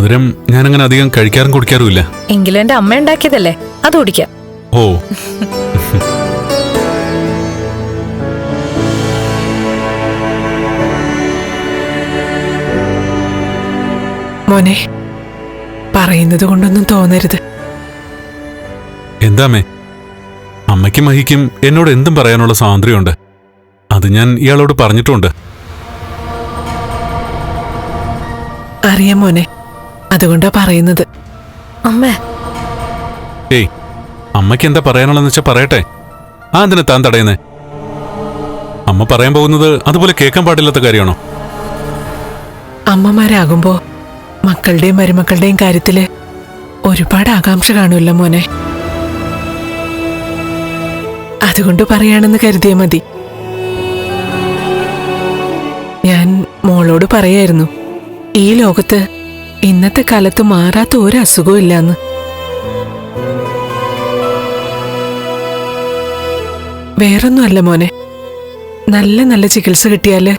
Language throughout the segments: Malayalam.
മധുരം ഞാനങ്ങനെ അധികം കഴിക്കാറും കുടിക്കാറുമില്ല. എങ്കിലും എന്റെ അമ്മ ഉണ്ടാക്കിയതല്ലേ, അത് കുടിക്കാം. ഓ മോനെ, പറയുന്നത് കൊണ്ടൊന്നും തോന്നരുത്. എന്താമേ, അമ്മയ്ക്കും മഹിക്കും എന്നോട് എന്തും പറയാനുള്ള സ്വാതന്ത്ര്യമുണ്ട്. അത് ഞാൻ ഇയാളോട് പറഞ്ഞിട്ടുമുണ്ട്. അറിയാം മോനെ, അതുകൊണ്ടാ പറയുന്നത്. അമ്മേ, ഏയ്, അമ്മയ്ക്ക് എന്താ പറയാനുള്ളതെന്ന് വെച്ചാൽ പറയട്ടെ. എന്തിനാ താൻ തടയുന്നേ? അമ്മ പറയാൻ പോകുന്നത് അതുപോലെ കേൾക്കാൻ പാടില്ലാത്ത കാര്യമാണോ? അമ്മമാരാകുമ്പോ മക്കളുടെയും മരുമക്കളുടെയും കാര്യത്തില് ഒരുപാട് ആകാംക്ഷ കാണുമല്ലോ മോനെ. അതുകൊണ്ട് പറയാണെന്ന് കരുതിയാ മതി. ഞാൻ മോളോട് പറയായിരുന്നു, ഈ ലോകത്ത് ഇന്നത്തെ കാലത്ത് മാറാത്ത ഒരു അസുഖവും ഇല്ലാന്ന്. വേറൊന്നുമല്ല മോനെ, നല്ല നല്ല ചികിത്സ കിട്ടിയാല്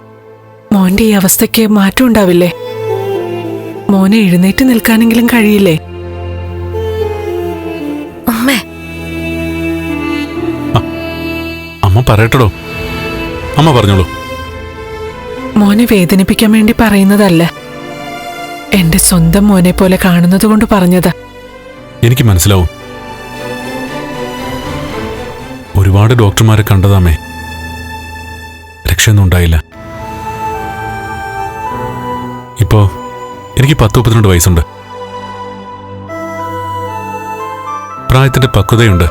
മോന്റെ ഈ അവസ്ഥയ്ക്ക് മാറ്റം ഉണ്ടാവില്ലേ? മോനെ എഴുന്നേറ്റ് നിൽക്കാനെങ്കിലും കഴിയില്ലേ? അമ്മേ, അമ്മ പറയട്ടോ. അമ്മ പറഞ്ഞോളൂ. മോനെ വേദനിപ്പിക്കാൻ വേണ്ടി പറയുന്നതല്ല, എന്റെ സ്വന്തം മോനെ പോലെ കാണുന്നത് കൊണ്ട് പറഞ്ഞതാ. എനിക്ക് മനസ്സിലാവും. ഒരുപാട് ഡോക്ടർമാരെ കണ്ടതാമേ, രക്ഷയൊന്നും ഉണ്ടായില്ല. ഇപ്പോ എനിക്ക് 10-32 വയസ്സുണ്ട്. പ്രായത്തിന്റെ പക്വതയുണ്ട്.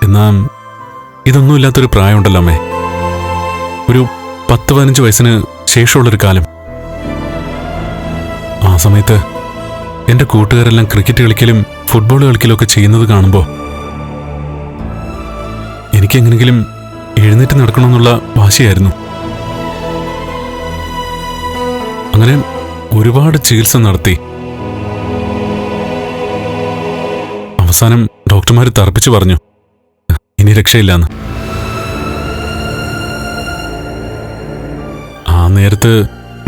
എന്നാ ഇതൊന്നുമില്ലാത്തൊരു പ്രായമുണ്ടല്ലോ അമ്മേ. ഒരു 10-15 വയസ്സിന് ശേഷമുള്ളൊരു കാലം. ആ സമയത്ത് എൻ്റെ കൂട്ടുകാരെല്ലാം ക്രിക്കറ്റ് കളിക്കലും ഫുട്ബോൾ കളിക്കലും ഒക്കെ ചെയ്യുന്നത് കാണുമ്പോൾ എനിക്കെങ്ങനെങ്കിലും എഴുന്നേറ്റ് നടക്കണമെന്നുള്ള വാശിയായിരുന്നു. അങ്ങനെ ഒരുപാട് ചികിത്സ നടത്തി. അവസാനം ഡോക്ടർമാർ തറപ്പിച്ചു പറഞ്ഞു, ഇനി രക്ഷയില്ലാന്ന്. ആ നേരത്ത്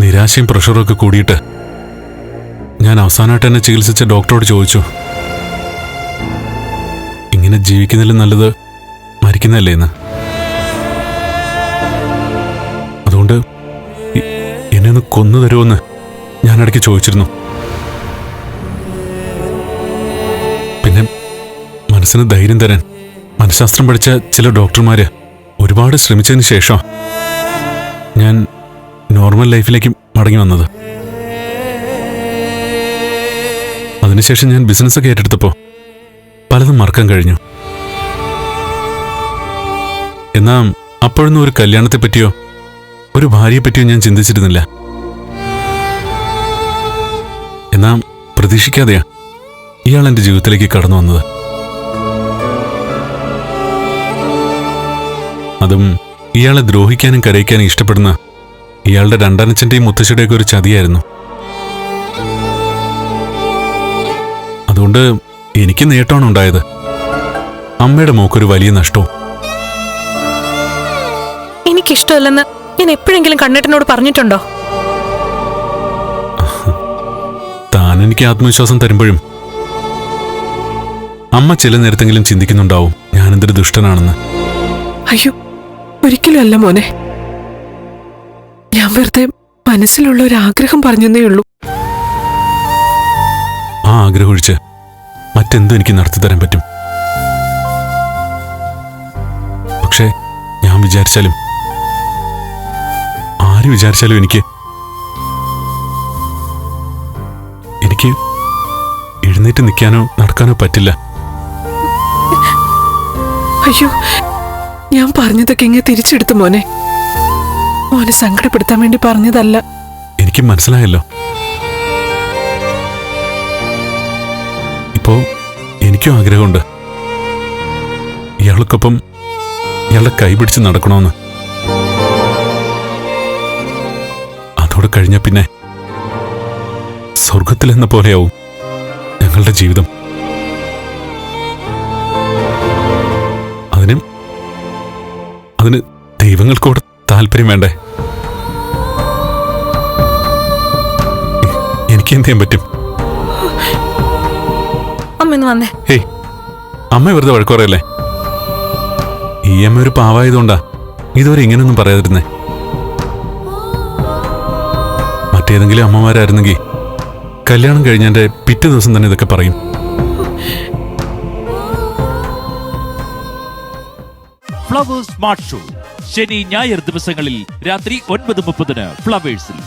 നിരാശയും പ്രഷറും ഒക്കെ കൂടിയിട്ട് ഞാൻ അവസാനമായിട്ട് എന്നെ ചികിത്സിച്ച ഡോക്ടറോട് ചോദിച്ചു, ഇങ്ങനെ ജീവിക്കുന്നതിലും നല്ലത് മരിക്കുന്നതല്ലേ എന്ന്. അതുകൊണ്ട് എന്നെ ഒന്ന് കൊന്നു തരുമെന്ന് ഞാൻ ഇടയ്ക്ക് ചോദിച്ചിരുന്നു. പിന്നെ മനസ്സിന് ധൈര്യം തരാൻ മനഃശാസ്ത്രം പഠിച്ച ചില ഡോക്ടർമാര് ഒരുപാട് ശ്രമിച്ചതിന് ശേഷം ഞാൻ നോർമൽ ലൈഫിലേക്ക് മടങ്ങി വന്നത്. അതിനുശേഷം ഞാൻ ബിസിനസ്സൊക്കെ ഏറ്റെടുത്തപ്പോൾ പലതും മറക്കാൻ കഴിഞ്ഞു. എന്നാ അപ്പോഴൊന്നും ഒരു കല്യാണത്തെ പറ്റിയോ ഒരു ഭാര്യയെ പറ്റിയോ ഞാൻ ചിന്തിച്ചിരുന്നില്ല. എന്നാ പ്രതീക്ഷിക്കാതെയാ ഇയാൾ എൻ്റെ ജീവിതത്തിലേക്ക് കടന്നു വന്നത്. അതും ഇയാളെ ദ്രോഹിക്കാനും കരയിക്കാനും ഇഷ്ടപ്പെടുന്ന ഇയാളുടെ രണ്ടാനച്ഛൻ്റെയും മുത്തശ്ശിയുടെയൊക്കെ ഒരു ചതിയായിരുന്നു. അതുകൊണ്ട് എനിക്ക് നേട്ടമാണ് ഉണ്ടായത്. അമ്മയുടെ മോക്കൊരു വലിയ നഷ്ടവും. എനിക്കിഷ്ടമല്ലെന്ന് ഞാൻ എപ്പോഴെങ്കിലും കണ്ണേട്ടനോട് പറഞ്ഞിട്ടുണ്ടോ? താൻ എനിക്ക് ആത്മവിശ്വാസം തരുമ്പോഴും അമ്മ ചില നേരത്തെങ്കിലും ചിന്തിക്കുന്നുണ്ടാവും ഞാനെന്തൊരു ദുഷ്ടനാണെന്ന്. അയ്യോ, ഒരിക്കലും അല്ല മോനെ. ഞാൻ വെറുതെ മനസ്സിലുള്ള ഒരു ആഗ്രഹം പറഞ്ഞതേ ഉള്ളൂ. ആ ആഗ്രഹം ഒഴിച്ച് മറ്റെന്തും എനിക്ക് നടത്തിത്തരാൻ പറ്റും. പക്ഷേ ഞാൻ വിചാരിച്ചാലും ആര് വിചാരിച്ചാലും എനിക്ക് എഴുന്നേറ്റ് നിൽക്കാനോ നടക്കാനോ പറ്റില്ല. അയ്യോ, ഞാൻ പറഞ്ഞതൊക്കെ ഇങ്ങനെ തിരിച്ചെടുത്തു മോനെ. മോനെ സങ്കടപ്പെടുത്താൻ വേണ്ടി പറഞ്ഞതല്ല. എനിക്ക് മനസ്സിലായല്ലോ. ഇപ്പോ എനിക്കും ആഗ്രഹമുണ്ട് ഇയാൾക്കൊപ്പം ഇയാളുടെ കൈ പിടിച്ച് നടക്കണമെന്ന്. അതോടെ കഴിഞ്ഞ പിന്നെ സ്വർഗത്തിലെന്ന പോലെയാവും ഞങ്ങളുടെ ജീവിതം. അതിന് ദൈവങ്ങൾക്കൂടെ താല്പര്യം വേണ്ടേ? എന്ത് ചെയ്യാൻ പറ്റും? അമ്മ ഇന്ന് വന്നേ. ഹേയ്, അമ്മ വെറുതെ വഴക്കുറയല്ലേ? ഈ അമ്മ ഒരു പാവായതുകൊണ്ടാ ഇതുവരെ ഇങ്ങനെയൊന്നും പറയാതിരുന്നേ. മറ്റേതെങ്കിലും അമ്മമാരായിരുന്നെങ്കിൽ കല്യാണം കഴിഞ്ഞതിന്റെ പിറ്റേ ദിവസം തന്നെ ഇതൊക്കെ പറയും. ഫ്ലവേഴ്സ് സ്മാർട്ട് ഷോ ശനി ഞായർ ദിവസങ്ങളിൽ രാത്രി 9:30 ഫ്ലവേഴ്സിൽ.